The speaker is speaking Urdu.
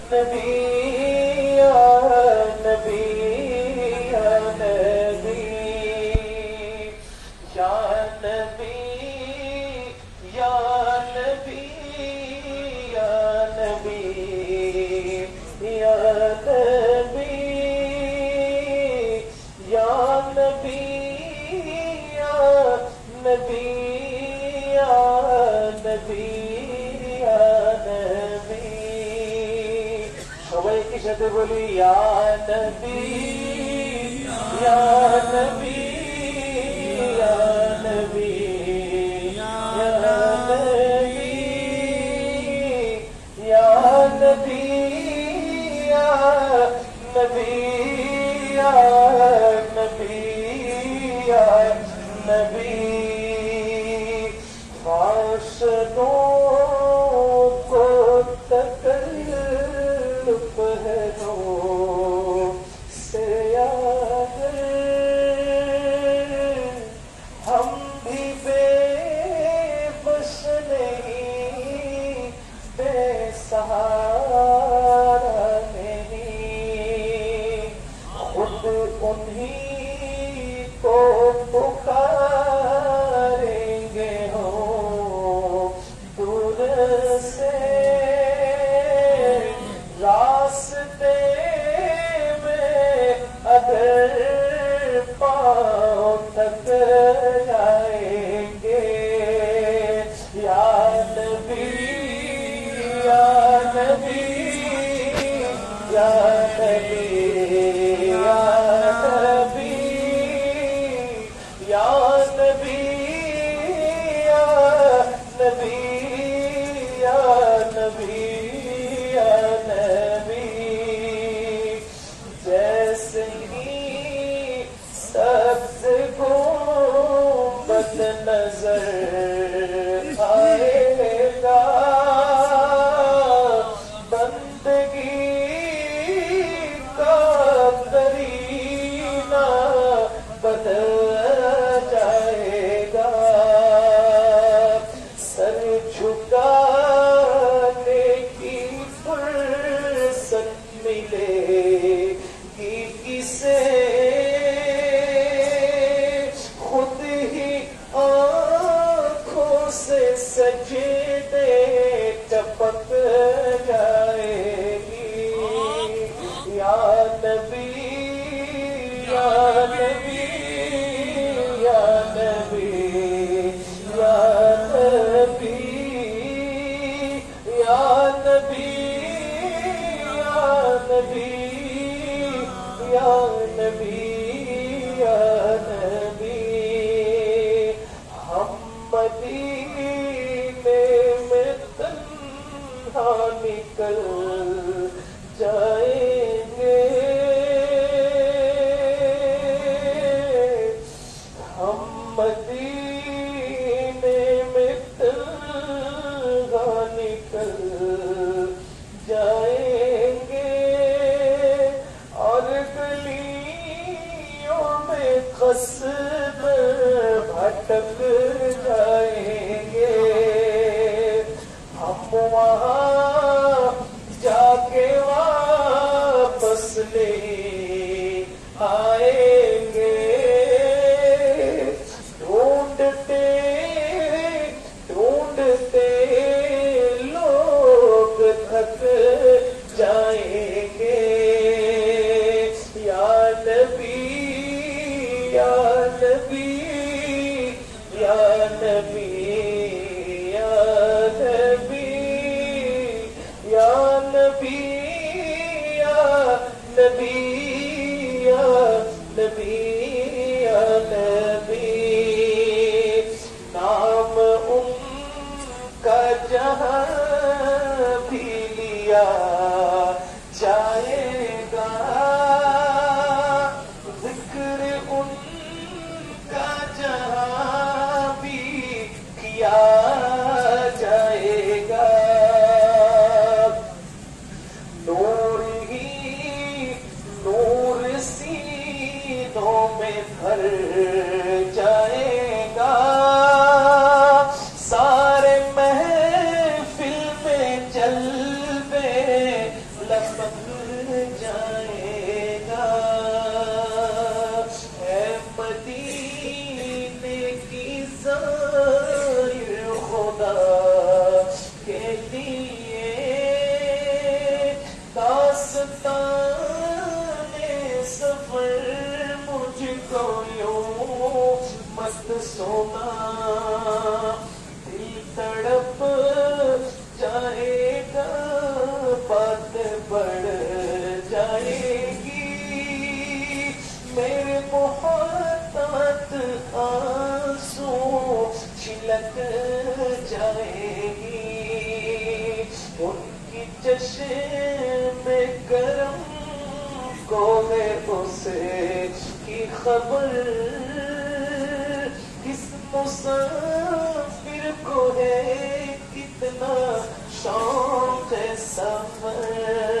نبی یا نبی یا نبی یا نبی یا نبی یا نبی یا نبی یا نبی یا نبی یا نبی یا نبی সবাই কি সাথে বলি ইয়া নবী ইয়া নবী ইয়া নবী ইয়া নবী ইয়া নবী ইয়া নবী ইয়া নবী ইয়া نبی فاشدوں کو تکلف ہے سے یاد ہم بھی بے بس نہیں بے سہارا نہیں خود انہی کو پکاریں گے ہو دور سے راستے میں اگر پاؤں تک جائیں گے یا نبی یا نبی یا نبی یا نبی یا نبی یا نبی یا نبی یا نبی جیسے ہی سبز گنبد نظر آئے گا بندگی کا کرینہ بدل جھکانے کی فرصت ملے گی کسے خود ہی آنکھوں سے سجدے ٹپک جائے گی یا نبی یا نبی یا نبی یا نبی یا نبی یا نبی یا نبی یا نبی ہم مدینے میں تنہا نکل جائیں گے ہم مدینے میں تنہا نکل جائیں گے اور گلیوں میں قصب بھٹک جائیں گے ہم وہاں جا کے واپس نہیں آئیں گے ڈھونڈتے ڈھونڈتے لوگ تھک جائیں گے یا نبی یا نبی یا نبی یا نبی یا نبی یا نبی یا نبی یا نبی نام ان کا جہاں بھی لیا جائے گا ذکر ان کا جہاں بھی کیا جائے گا نور ہی نور سینوں میں بھر جائے گا سارے محفل میں جلوے لپک جائے گا. ہے مدینے کی زائر خدا کے لیے داستان سفر مجھ کو یوں مت سونا. دل تڑپ جائے گا بات بڑھ جائے گی. میرے محبت آنسو چھلک جائے گی. ان کی چشم کرم کو ہے اس کی خبر. کس مسافر کو ہے کتنا شوق سفر.